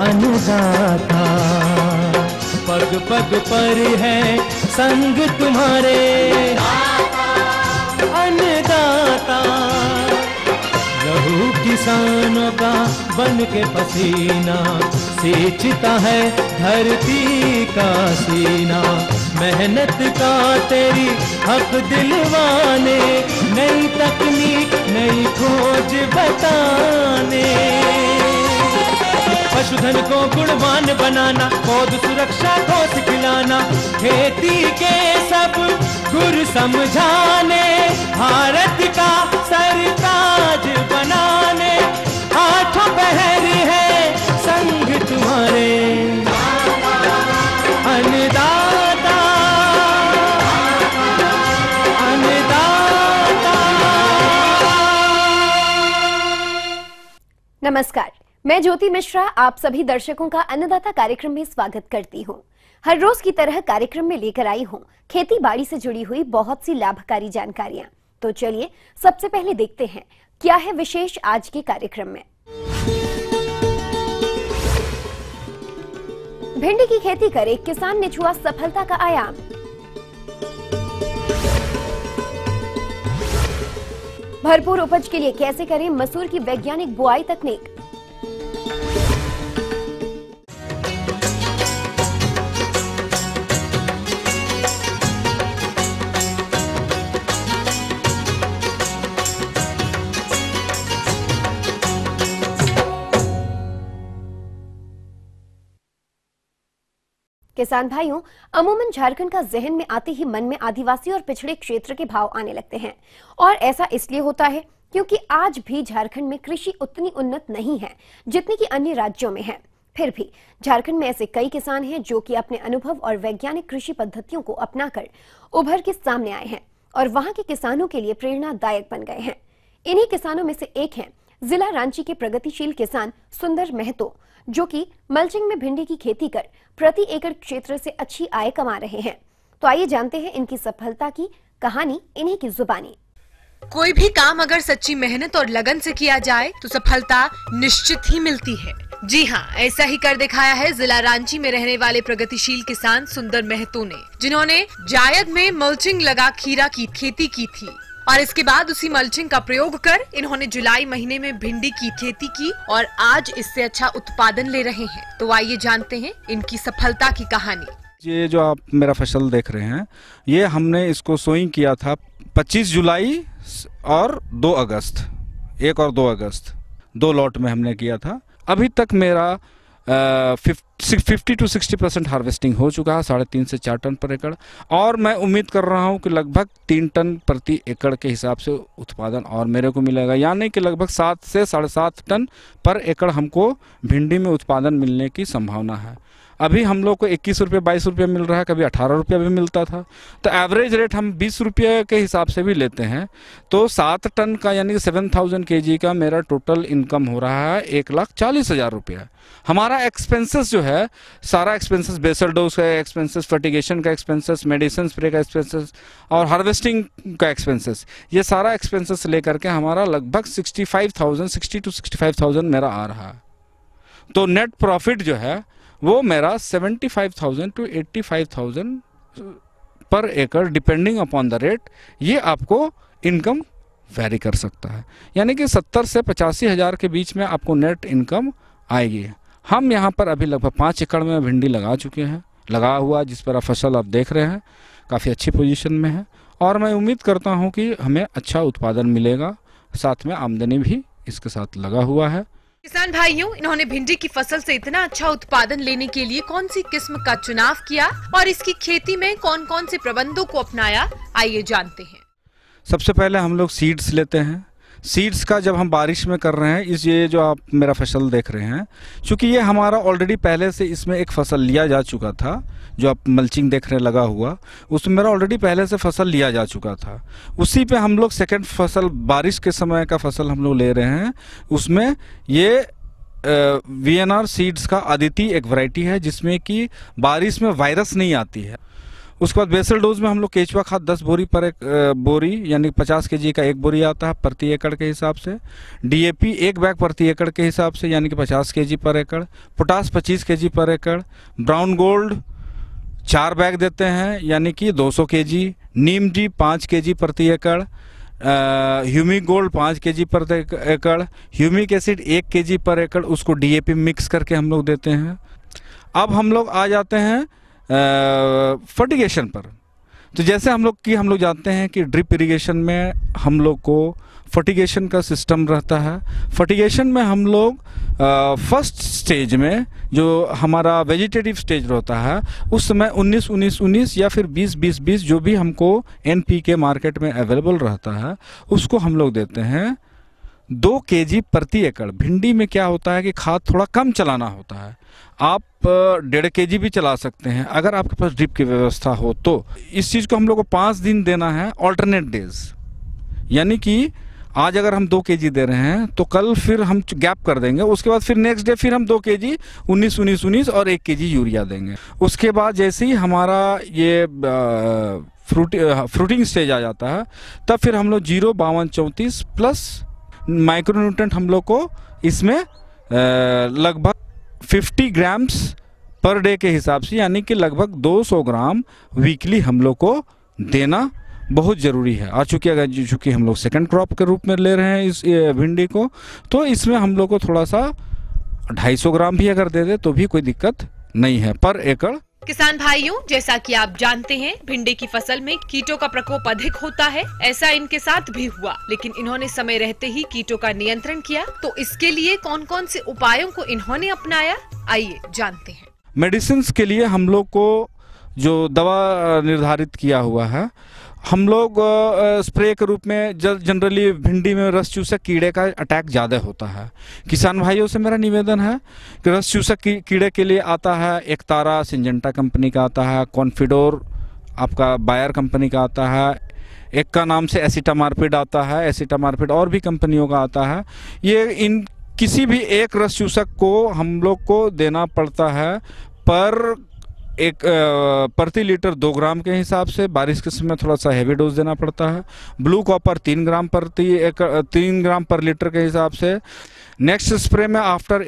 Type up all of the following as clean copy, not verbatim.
अन्नदाता। पग पग पर है संग तुम्हारे अन्नदाता। लहू किसानों का बन के पसीना सींचता है धरती का सीना। मेहनत का तेरी हक दिलवाने, नई तकनीक नई खोज बताने। पशुधन को गुणवान बनाना, पौध सुरक्षा को सिखलाना, खेती के सब गुर समझाने, भारत का सरताज बनाने। आठों पहर है संग तुम्हारे अन्नदाता अन्नदाता। नमस्कार, मैं ज्योति मिश्रा आप सभी दर्शकों का अन्नदाता कार्यक्रम में स्वागत करती हूं। हर रोज की तरह कार्यक्रम में लेकर आई हूं खेती बाड़ी से जुड़ी हुई बहुत सी लाभकारी जानकारियां। तो चलिए सबसे पहले देखते हैं क्या है विशेष आज के कार्यक्रम में। भिंडी की खेती कर एक किसान ने छुआ सफलता का आयाम। भरपूर उपज के लिए कैसे करें मसूर की वैज्ञानिक बुआई तकनीक। किसान भाइयों, अमूमन झारखंड का जहन में आते ही मन में आदिवासी और पिछड़े क्षेत्र के भाव आने लगते हैं। और ऐसा इसलिए होता है क्योंकि आज भी झारखंड में कृषि उतनी उन्नत नहीं है जितनी कि अन्य राज्यों में है। फिर भी झारखंड में ऐसे कई किसान हैं जो कि अपने अनुभव और वैज्ञानिक कृषि पद्धतियों को अपनाकर उभर के सामने आए हैं और वहां के किसानों के लिए प्रेरणादायक बन गए हैं। इन्हीं किसानों में से एक हैं जिला रांची के प्रगतिशील किसान सुंदर महतो, जो कि मल्चिंग में भिंडी की खेती कर प्रति एकड़ क्षेत्र से अच्छी आय कमा रहे हैं। तो आइए जानते हैं इनकी सफलता की कहानी इन्हीं की जुबानी। कोई भी काम अगर सच्ची मेहनत और लगन से किया जाए तो सफलता निश्चित ही मिलती है। जी हाँ, ऐसा ही कर दिखाया है जिला रांची में रहने वाले प्रगतिशील किसान सुंदर महतो ने, जिन्होंने जायद में मल्चिंग लगा खीरा की खेती की थी और इसके बाद उसी मल्चिंग का प्रयोग कर इन्होंने जुलाई महीने में भिंडी की खेती की और आज इससे अच्छा उत्पादन ले रहे हैं। तो आइए जानते हैं इनकी सफलता की कहानी। ये जो आप मेरा फसल देख रहे हैं, ये हमने इसको सोइंग किया था 25 जुलाई और 2 अगस्त, 1 और 2 अगस्त 2 लॉट में हमने किया था। अभी तक मेरा 50 to 60% हार्वेस्टिंग हो चुका है, 3.5 से 4 टन पर एकड़। और मैं उम्मीद कर रहा हूं कि लगभग 3 टन प्रति एकड़ के हिसाब से उत्पादन और मेरे को मिलेगा, यानी कि लगभग 7 से 7.5 टन पर एकड़ हमको भिंडी में उत्पादन मिलने की संभावना है। अभी हम लोग को 21 रुपये 22 रुपये मिल रहा है, कभी 18 रुपये भी मिलता था। तो एवरेज रेट हम 20 रुपये के हिसाब से भी लेते हैं तो 7 टन का यानी कि 7000 kg का मेरा टोटल इनकम हो रहा है 1,40,000 रुपया। हमारा एक्सपेंसेस जो है, सारा एक्सपेंसेस, बेसल डोज का एक्सपेंसेस, फर्टिगेशन का एक्सपेंसेस, मेडिसिन स्प्रे का एक्सपेंसेस और हार्वेस्टिंग का एक्सपेंसेस, ये सारा एक्सपेंसेस लेकर के हमारा लगभग 60 to 65,000 मेरा आ रहा है। तो नेट प्रॉफिट जो है वो मेरा 75,000 to 85,000 पर एकड़ डिपेंडिंग अपॉन द रेट, ये आपको इनकम वेरी कर सकता है। यानी कि 70 से 85 हज़ार के बीच में आपको नेट इनकम आएगी। हम यहाँ पर अभी लगभग 5 एकड़ में भिंडी लगा चुके हैं, लगा हुआ जिस पर आप फसल आप देख रहे हैं काफ़ी अच्छी पोजीशन में है और मैं उम्मीद करता हूँ कि हमें अच्छा उत्पादन मिलेगा, साथ में आमदनी भी इसके साथ लगा हुआ है। किसान भाइयों, इन्होंने भिंडी की फसल से इतना अच्छा उत्पादन लेने के लिए कौन सी किस्म का चुनाव किया और इसकी खेती में कौन कौन से प्रबंधों को अपनाया, आइए जानते हैं। सबसे पहले हम लोग सीड्स लेते हैं। सीड्स का जब हम बारिश में कर रहे हैं, ये जो आप मेरा फसल देख रहे हैं, क्योंकि ये हमारा ऑलरेडी पहले से इसमें एक फसल लिया जा चुका था, जो आप मल्चिंग देख रहे हैं लगा हुआ, उसमें मेरा ऑलरेडी पहले से फसल लिया जा चुका था। उसी पे हम लोग सेकंड फसल, बारिश के समय का फसल हम लोग ले रहे हैं। उसमें ये VNR सीड्स का अदिति एक वैरायटी है जिसमें कि बारिश में वायरस नहीं आती है। उसके बाद बेसल डोज में हम लोग केचुआ खाद 10 बोरी पर एक बोरी यानी 50 केजी का एक बोरी आता है प्रति एकड़ के हिसाब से। डीएपी 1 बैग प्रति एकड़ के हिसाब से यानी कि 50 केजी पर एकड़। पोटास 25 केजी पर एकड़। ब्राउन गोल्ड 4 बैग देते हैं यानी कि 200 केजी। नीम जी 5 केजी प्रति एकड़। ह्यूमिक गोल्ड 5 केजी पर एकड़। ह्यूमिक एसिड 1 केजी पर एकड़, उसको डीएपी मिक्स करके हम लोग देते हैं। अब हम लोग आ जाते हैं फर्टिगेशन पर। तो जैसे हम लोग जानते हैं कि ड्रिप इरिगेशन में हम लोग को फर्टिगेशन का सिस्टम रहता है। फर्टिगेशन में हम लोग फर्स्ट स्टेज में जो हमारा वेजिटेटिव स्टेज रहता है उस समय 19-19-19 या फिर 20-20-20 जो भी हमको एनपीके मार्केट में अवेलेबल रहता है उसको हम लोग देते हैं 2 केजी प्रति एकड़। भिंडी में क्या होता है कि खाद थोड़ा कम चलाना होता है, आप 1.5 केजी भी चला सकते हैं अगर आपके पास ड्रिप की व्यवस्था हो तो। इस चीज़ को हम लोग को 5 दिन देना है ऑल्टरनेट डेज, यानी कि आज अगर हम 2 केजी दे रहे हैं तो कल फिर हम गैप कर देंगे, उसके बाद फिर नेक्स्ट डे फिर हम 2 केजी 19-19-19 और 1 केजी यूरिया देंगे। उसके बाद जैसे ही हमारा ये फ्रूटिंग स्टेज आ जाता है तब फिर हम लोग 0-52-34 प्लस माइक्रोन्यूट्रेंट हम लोग को इसमें लगभग 50 ग्राम्स पर डे के हिसाब से यानी कि लगभग 200 ग्राम वीकली हम लोग को देना बहुत ज़रूरी है। चूँकि हम लोग सेकंड क्रॉप के रूप में ले रहे हैं इस भिंडी को, तो इसमें हम लोग को थोड़ा सा 250 ग्राम भी अगर दे दे तो भी कोई दिक्कत नहीं है पर एकड़। किसान भाइयों, जैसा कि आप जानते हैं भिंडी की फसल में कीटों का प्रकोप अधिक होता है। ऐसा इनके साथ भी हुआ, लेकिन इन्होंने समय रहते ही कीटों का नियंत्रण किया। तो इसके लिए कौन कौन से उपायों को इन्होंने अपनाया, आइए जानते हैं। मेडिसिन के लिए हम लोग को जो दवा निर्धारित किया हुआ है, हम लोग स्प्रे के रूप में जनरली भिंडी में रस चूसक कीड़े का अटैक ज़्यादा होता है। किसान भाइयों से मेरा निवेदन है कि रस चूसक कीड़े के लिए आता है एक तारा सिंजेंटा कंपनी का आता है, कॉन्फिडोर आपका बायर कंपनी का आता है, एक का नाम से एसिटामार्पिड आता है, एसिटामार्पिड और भी कंपनियों का आता है। ये इन किसी भी एक रस चूसक को हम लोग को देना पड़ता है पर एक प्रति लीटर 2 ग्राम के हिसाब से। बारिश के समय थोड़ा सा हैवी डोज देना पड़ता है। ब्लू कॉपर 3 ग्राम पर लीटर के हिसाब से। नेक्स्ट स्प्रे में आफ्टर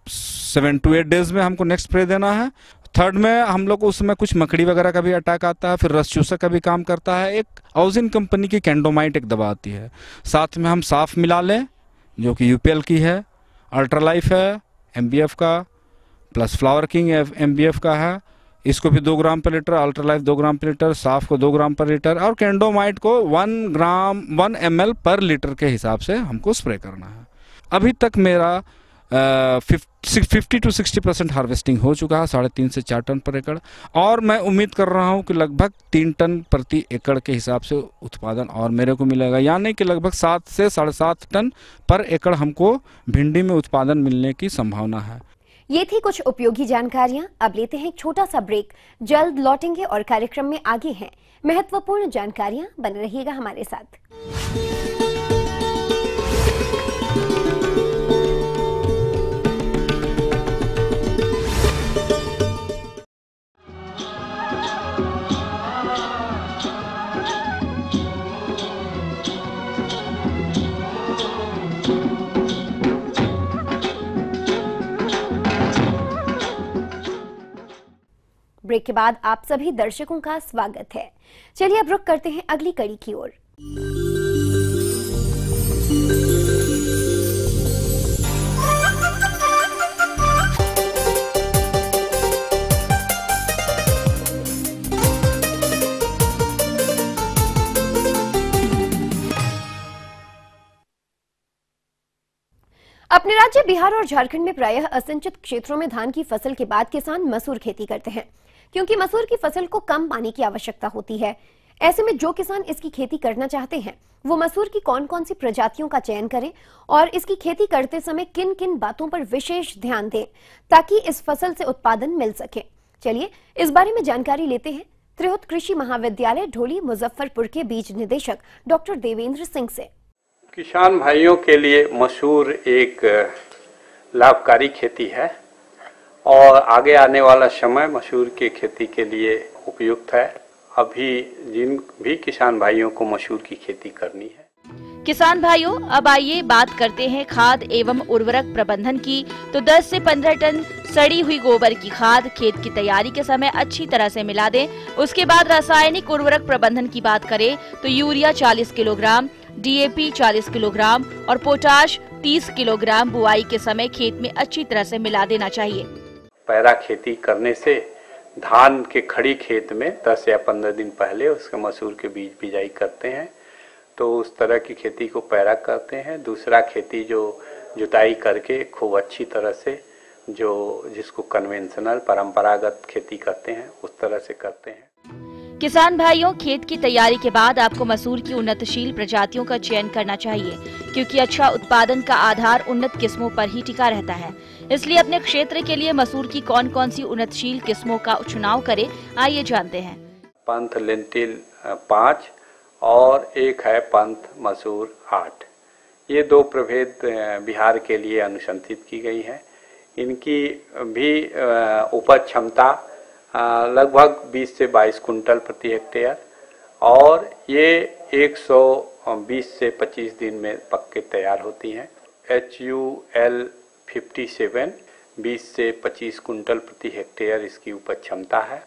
7 to 8 डेज में हमको नेक्स्ट स्प्रे देना है। थर्ड में हम लोग को उसमें कुछ मकड़ी वगैरह का भी अटैक आता है, फिर रस चूसक का भी काम करता है। एक ऑजिन कंपनी की कैंडोमाइट एक दवा आती है, साथ में हम साफ मिला लें जो कि यूपीएल की है, अल्ट्रालाइफ है एमबीएफ का, प्लस फ्लावर किंग एमबीएफ का है, इसको भी 2 ग्राम पर लीटर, अल्ट्रालाइफ 2 ग्राम पर लीटर, साफ को 2 ग्राम पर लीटर और कैंडोमाइट को 1 ml पर लीटर के हिसाब से हमको स्प्रे करना है। अभी तक मेरा 50 to 60% हार्वेस्टिंग हो चुका है, 3.5 से 4 टन पर एकड़, और मैं उम्मीद कर रहा हूं कि लगभग 3 टन प्रति एकड़ के हिसाब से उत्पादन और मेरे को मिलेगा, यानी कि लगभग 7 से 7.5 टन पर एकड़ हमको भिंडी में उत्पादन मिलने की संभावना है। ये थी कुछ उपयोगी जानकारियां। अब लेते हैं एक छोटा सा ब्रेक, जल्द लौटेंगे और कार्यक्रम में आगे हैं महत्वपूर्ण जानकारियां। बने रहिएगा हमारे साथ। ब्रेक के बाद आप सभी दर्शकों का स्वागत है। चलिए अब रुक करते हैं अगली कड़ी की ओर। अपने राज्य बिहार और झारखंड में प्रायः असिंचित क्षेत्रों में धान की फसल के बाद किसान मसूर खेती करते हैं, क्योंकि मसूर की फसल को कम पानी की आवश्यकता होती है। ऐसे में जो किसान इसकी खेती करना चाहते हैं वो मसूर की कौन कौन सी प्रजातियों का चयन करें और इसकी खेती करते समय किन किन बातों पर विशेष ध्यान दें ताकि इस फसल से उत्पादन मिल सके। चलिए इस बारे में जानकारी लेते हैं त्रिहुत कृषि महाविद्यालय ढोली मुजफ्फरपुर के बीज निदेशक डॉक्टर देवेंद्र सिंह से। किसान भाइयों के लिए मसूर एक लाभकारी खेती है और आगे आने वाला समय मसूर की खेती के लिए उपयुक्त है। अभी जिन भी किसान भाइयों को मसूर की खेती करनी है। किसान भाइयों, अब आइए बात करते हैं खाद एवं उर्वरक प्रबंधन की। तो 10 से 15 टन सड़ी हुई गोबर की खाद खेत की तैयारी के समय अच्छी तरह से मिला दें। उसके बाद रासायनिक उर्वरक प्रबंधन की बात करें तो यूरिया 40 किलोग्राम, DAP 40 किलोग्राम और पोटाश 30 किलोग्राम बुआई के समय खेत में अच्छी तरह से मिला देना चाहिए। पैरा खेती करने से धान के खड़ी खेत में 10 या 15 दिन पहले उसके मसूर के बीज बिजाई करते हैं, तो उस तरह की खेती को पैरा कहते हैं। दूसरा खेती जो जुताई करके खूब अच्छी तरह से जिसको कन्वेंशनल परंपरागत खेती करते हैं उस तरह से करते हैं। किसान भाइयों, खेत की तैयारी के बाद आपको मसूर की उन्नतशील प्रजातियों का चयन करना चाहिए, क्योंकि अच्छा उत्पादन का आधार उन्नत किस्मों पर ही टिका रहता है। इसलिए अपने क्षेत्र के लिए मसूर की कौन कौन सी उन्नतशील किस्मों का चुनाव करें, आइए जानते हैं। पंथ लेंटिल 5 और एक है पंथ मसूर 8। ये 2 प्रभेद बिहार के लिए अनुशंसित की गई है। इनकी भी उपज क्षमता लगभग 20 से 22 कुंटल प्रति हेक्टेयर और ये 120 से 25 दिन में पक के तैयार होती हैं। HUL 57 20 से 25 कुंटल प्रति हेक्टेयर इसकी उपज क्षमता है।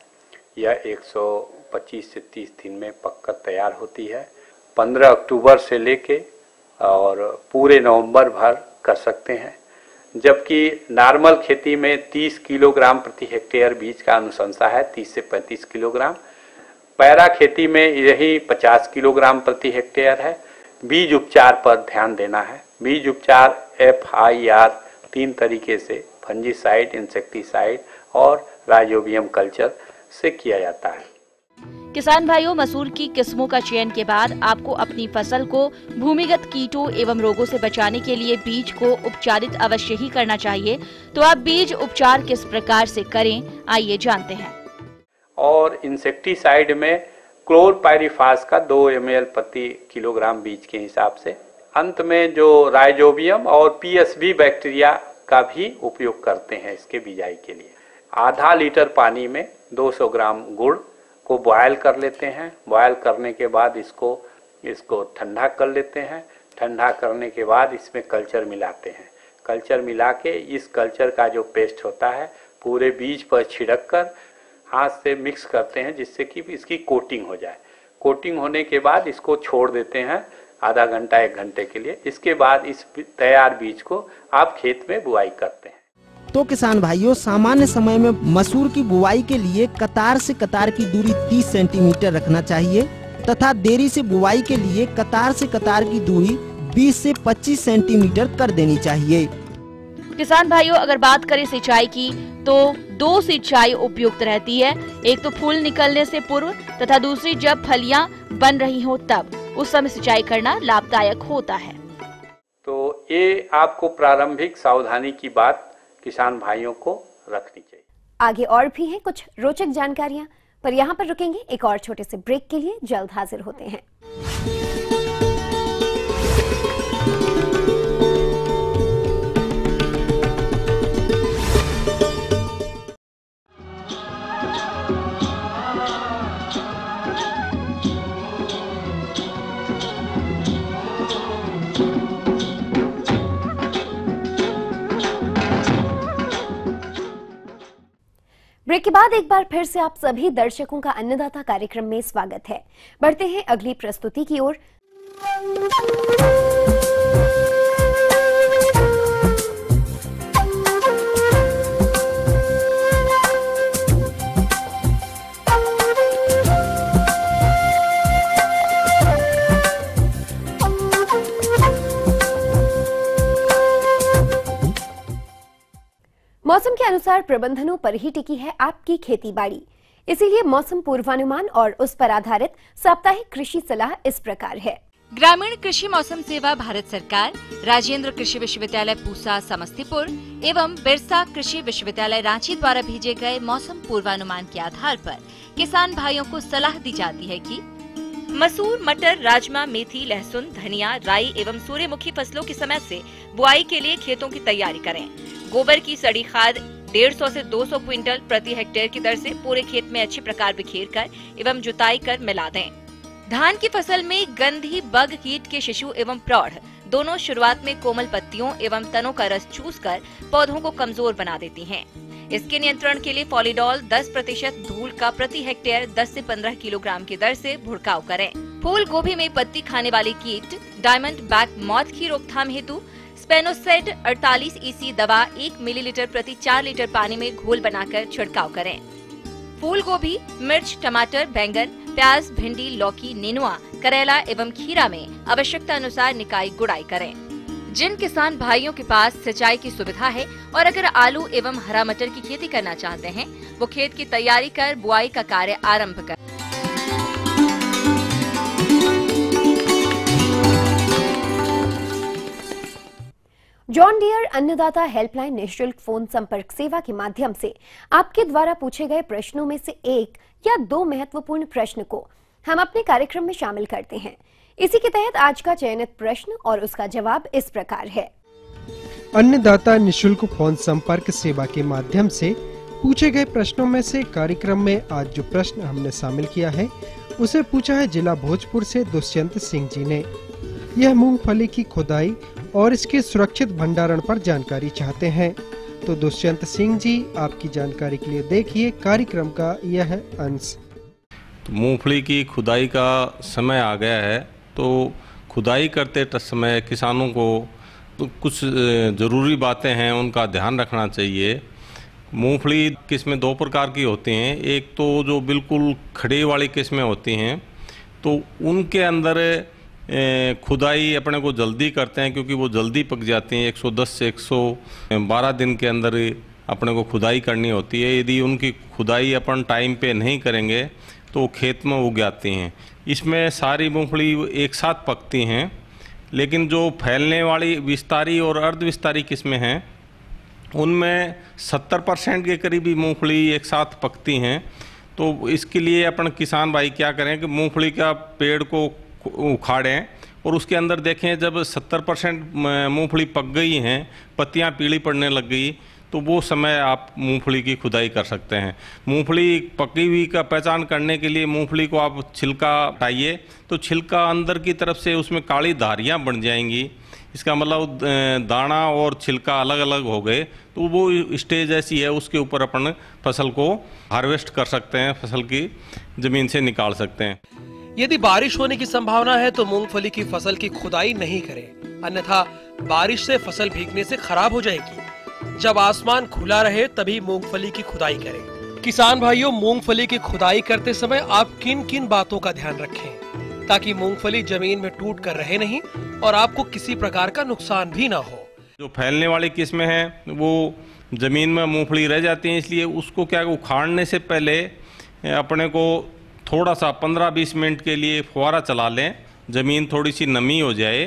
यह 125 से 30 दिन में पककर तैयार होती है। 15 अक्टूबर से लेके और पूरे नवंबर भर कर सकते हैं, जबकि नॉर्मल खेती में 30 किलोग्राम प्रति हेक्टेयर बीज का अनुशंसा है, 30 से 35 किलोग्राम। पैरा खेती में यही 50 किलोग्राम प्रति हेक्टेयर है। बीज उपचार पर ध्यान देना है। बीज उपचार FIR 3 तरीके से फंजीसाइड, इंसेक्टिसाइड और राइजोबियम कल्चर से किया जाता है। किसान भाइयों, मसूर की किस्मों का चयन के बाद आपको अपनी फसल को भूमिगत कीटों एवं रोगों से बचाने के लिए बीज को उपचारित अवश्य ही करना चाहिए। तो आप बीज उपचार किस प्रकार से करें, आइए जानते हैं। और इंसेक्टिसाइड में क्लोरपाइरिफास का 2 ml प्रति किलोग्राम बीज के हिसाब से। अंत में जो राइजोबियम और PSB बैक्टीरिया का भी उपयोग करते हैं इसके बिजाई के लिए। आधा लीटर पानी में 200 ग्राम गुड़ को बॉयल कर लेते हैं। बॉयल करने के बाद इसको ठंडा कर लेते हैं। ठंडा करने के बाद इसमें कल्चर मिलाते हैं। कल्चर मिला के इस कल्चर का जो पेस्ट होता है पूरे बीज पर छिड़क कर हाथ से मिक्स करते हैं, जिससे कि इसकी कोटिंग हो जाए। कोटिंग होने के बाद इसको छोड़ देते हैं आधा घंटा 1 घंटे के लिए। इसके बाद इस तैयार बीज को आप खेत में बुआई करते हैं। तो किसान भाइयों, सामान्य समय में मसूर की बुआई के लिए कतार से कतार की दूरी 30 सेंटीमीटर रखना चाहिए तथा देरी से बुआई के लिए कतार से कतार की दूरी 20 से 25 सेंटीमीटर कर देनी चाहिए। किसान भाइयों, अगर बात करें सिंचाई की तो 2 सिंचाई उपयुक्त रहती है। एक तो फूल निकलने से पूर्व तथा दूसरी जब फलियां बन रही हो तब, उस समय सिंचाई करना लाभदायक होता है। तो ये आपको प्रारंभिक सावधानी की बात किसान भाइयों को रखनी चाहिए। आगे और भी हैं कुछ रोचक जानकारियां, पर यहाँ पर रुकेंगे एक और छोटे से ब्रेक के लिए। जल्द हाजिर होते हैं। ब्रेक के बाद एक बार फिर से आप सभी दर्शकों का अन्नदाता कार्यक्रम में स्वागत है। बढ़ते हैं अगली प्रस्तुति की ओर। मौसम के अनुसार प्रबंधनों पर ही टिकी है आपकी खेती बाड़ी। इसीलिए मौसम पूर्वानुमान और उस पर आधारित साप्ताहिक कृषि सलाह इस प्रकार है। ग्रामीण कृषि मौसम सेवा भारत सरकार, राजेंद्र कृषि विश्वविद्यालय पूसा समस्तीपुर एवं बिरसा कृषि विश्वविद्यालय रांची द्वारा भेजे गए मौसम पूर्वानुमान के आधार पर किसान भाइयों को सलाह दी जाती है कि मसूर, मटर, राजमा, मेथी, लहसुन, धनिया, राई एवं सूर्यमुखी फसलों के समय से बुआई के लिए खेतों की तैयारी करें। गोबर की सड़ी खाद 150 से 200 क्विंटल प्रति हेक्टेयर की दर से पूरे खेत में अच्छी प्रकार बिखेर कर एवं जुताई कर मिला दें। धान की फसल में गंधी बग कीट के शिशु एवं प्रौढ़ दोनों शुरुआत में कोमल पत्तियों एवं तनों का रस चूसकर पौधों को कमजोर बना देती हैं। इसके नियंत्रण के लिए पॉलीडॉल 10% धूल का प्रति हेक्टेयर 10 से 15 किलोग्राम की दर से भुड़काव करें। फूल गोभी में पत्ती खाने वाली कीट डायमंड बैक मॉथ की रोकथाम हेतु स्पेनोसेड 48 EC दवा 1 मिलीलीटर प्रति 4 लीटर पानी में घोल बनाकर छिड़काव करें। फूल गोभी, मिर्च, टमाटर, बैंगन, प्याज, भिंडी, लौकी, नेनुआ, करेला एवं खीरा में आवश्यकता अनुसार निकाई गुड़ाई करें। जिन किसान भाइयों के पास सिंचाई की सुविधा है और अगर आलू एवं हरा मटर की खेती करना चाहते हैं, वो खेत की तैयारी कर बुआई का कार्य आरंभ करें। जॉन डियर अन्नदाता हेल्पलाइन निःशुल्क फोन संपर्क सेवा के माध्यम से आपके द्वारा पूछे गए प्रश्नों में से एक या दो महत्वपूर्ण प्रश्न को हम अपने कार्यक्रम में शामिल करते हैं। इसी के तहत आज का चयनित प्रश्न और उसका जवाब इस प्रकार है। अन्नदाता निःशुल्क फोन संपर्क सेवा के माध्यम से पूछे गए प्रश्नों में से कार्यक्रम में आज जो प्रश्न हमने शामिल किया है उसे पूछा है जिला भोजपुर से दुष्यंत सिंह जी ने। यह मूंगफली की खुदाई और इसके सुरक्षित भंडारण पर जानकारी चाहते हैं। तो दुष्यंत सिंह जी, आपकी जानकारी के लिए देखिए कार्यक्रम का यह अंश। तो मूंगफली की खुदाई का समय आ गया है, तो खुदाई करते समय किसानों को तो कुछ ज़रूरी बातें हैं, उनका ध्यान रखना चाहिए। मूंगफली किस्में दो प्रकार की होती हैं। एक तो जो बिल्कुल खड़े वाली किस्में होती हैं, तो उनके अंदर खुदाई अपने को जल्दी करते हैं क्योंकि वो जल्दी पक जाती हैं। 110 से 112 दिन के अंदर अपने को खुदाई करनी होती है। यदि उनकी खुदाई अपन टाइम पे नहीं करेंगे तो खेत में उग जाती हैं। इसमें सारी मूंगफली एक साथ पकती हैं, लेकिन जो फैलने वाली विस्तारी और अर्ध विस्तारी किस्में हैं उनमें 70% के करीब मूंगफली एक साथ पकती हैं। तो इसके लिए अपन किसान भाई क्या करें कि मूंगफली का पेड़ को उखाड़ें और उसके अंदर देखें जब 70% मूंगफली पक गई हैं, पत्तियां पीली पड़ने लग गई, तो वो समय आप मूंगफली की खुदाई कर सकते हैं। मूंगफली पकी हुई का पहचान करने के लिए मूंगफली को आप छिलका हटाइए, तो छिलका अंदर की तरफ से उसमें काली धारियां बन जाएंगी। इसका मतलब दाना और छिलका अलग अलग हो गए, तो वो स्टेज ऐसी है, उसके ऊपर अपन फसल को हार्वेस्ट कर सकते हैं, फसल की ज़मीन से निकाल सकते हैं। यदि बारिश होने की संभावना है तो मूंगफली की फसल की खुदाई नहीं करें, अन्यथा बारिश से फसल भीगने से खराब हो जाएगी। जब आसमान खुला रहे तभी मूंगफली की खुदाई करें। किसान भाइयों, मूंगफली की खुदाई करते समय आप किन किन बातों का ध्यान रखें ताकि मूंगफली जमीन में टूट कर रहे नहीं और आपको किसी प्रकार का नुकसान भी ना हो। जो फैलने वाली किस्में हैं वो जमीन में मूंगफली रह जाती हैं, इसलिए उसको क्या उखाड़ने से पहले अपने को थोड़ा सा 15-20 मिनट के लिए फुहारा चला लें, ज़मीन थोड़ी सी नमी हो जाए,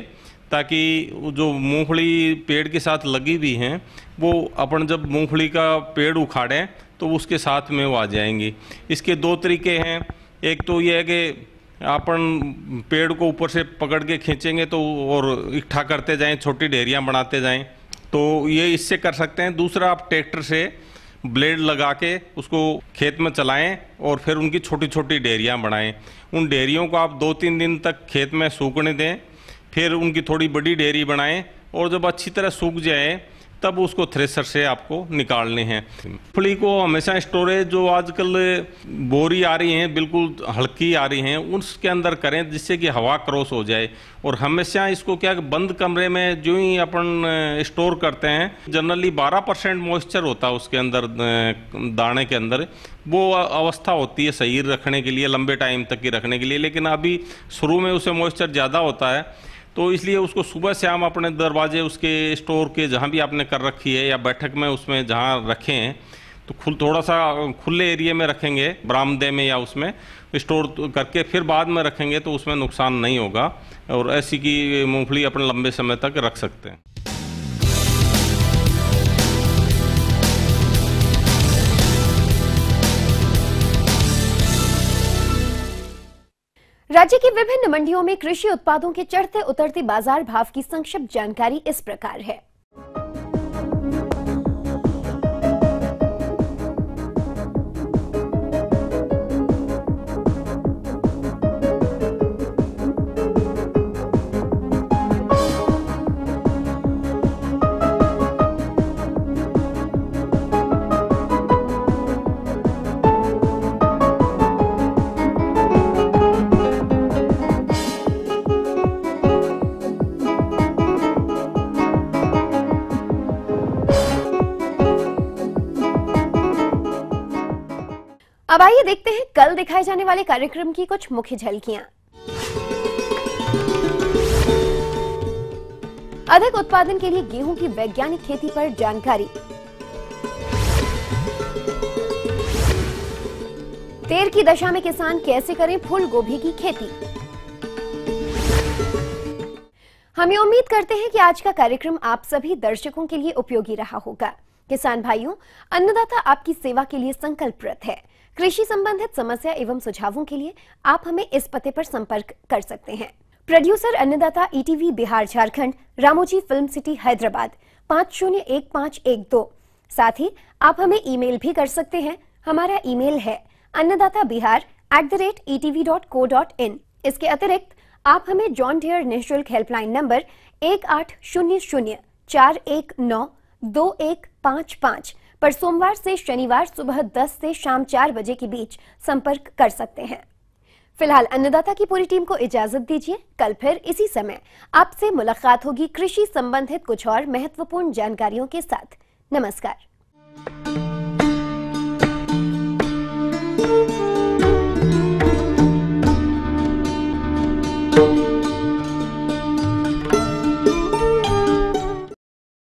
ताकि जो मूंगफली पेड़ के साथ लगी हुई हैं वो अपन जब मूंगफली का पेड़ उखाड़ें तो उसके साथ में वो आ जाएंगी। इसके दो तरीके हैं। एक तो ये है कि अपन पेड़ को ऊपर से पकड़ के खींचेंगे तो और इकट्ठा करते जाएं, छोटी ढेरियाँ बनाते जाएं, तो ये इससे कर सकते हैं। दूसरा, आप ट्रैक्टर से ब्लेड लगा के उसको खेत में चलाएं और फिर उनकी छोटी छोटी ढेरियाँ बनाएं। उन ढेरियों को आप 2-3 दिन तक खेत में सूखने दें, फिर उनकी थोड़ी बड़ी ढेरी बनाएं और जब अच्छी तरह सूख जाए तब उसको थ्रेशर से आपको निकालने हैं। मूंगफली को हमेशा स्टोरेज, जो आजकल बोरी आ रही हैं बिल्कुल हल्की आ रही हैं, उसके अंदर करें जिससे कि हवा क्रॉस हो जाए। और हमेशा इसको क्या बंद कमरे में जो ही अपन स्टोर करते हैं, जनरली 12% मॉइस्चर होता है उसके अंदर, दाने के अंदर वो अवस्था होती है सही रखने के लिए, लंबे टाइम तक की रखने के लिए। लेकिन अभी शुरू में उसे मॉइस्चर ज़्यादा होता है, तो इसलिए उसको सुबह शाम अपने दरवाजे उसके स्टोर के जहाँ भी आपने कर रखी है या बैठक में उसमें जहाँ रखे हैं तो थोड़ा सा खुले एरिया में रखेंगे, बरामदे में या उसमें स्टोर करके फिर बाद में रखेंगे तो उसमें नुकसान नहीं होगा और ऐसी की मूंगफली अपने लंबे समय तक रख सकते हैं। राज्य की विभिन्न मंडियों में कृषि उत्पादों के चढ़ते उतरते बाजार भाव की संक्षिप्त जानकारी इस प्रकार है। अब आइए देखते हैं कल दिखाए जाने वाले कार्यक्रम की कुछ मुख्य झलकियां। अधिक उत्पादन के लिए गेहूं की वैज्ञानिक खेती पर जानकारी। तेर की दशा में किसान कैसे करें फूल गोभी की खेती। हम ये उम्मीद करते हैं कि आज का कार्यक्रम आप सभी दर्शकों के लिए उपयोगी रहा होगा। किसान भाइयों, अन्नदाता आपकी सेवा के लिए संकल्परत है। कृषि संबंधित समस्या एवं सुझावों के लिए आप हमें इस पते पर संपर्क कर सकते हैं। प्रोड्यूसर अन्नदाता ETV Bihar Jharkhand, Ramoji film city Hyderabad 501512। साथ ही आप हमें ईमेल भी कर सकते हैं। हमारा ईमेल है annadatabihar@etv.co.in। इसके अतिरिक्त आप हमें जॉन डियर निःशुल्क हेल्पलाइन नंबर 180041922155 पर सोमवार से शनिवार सुबह 10 से शाम 4 बजे के बीच संपर्क कर सकते हैं। फिलहाल अन्नदाता की पूरी टीम को इजाजत दीजिए। कल फिर इसी समय आपसे मुलाकात होगी कृषि संबंधित कुछ और महत्वपूर्ण जानकारियों के साथ। नमस्कार।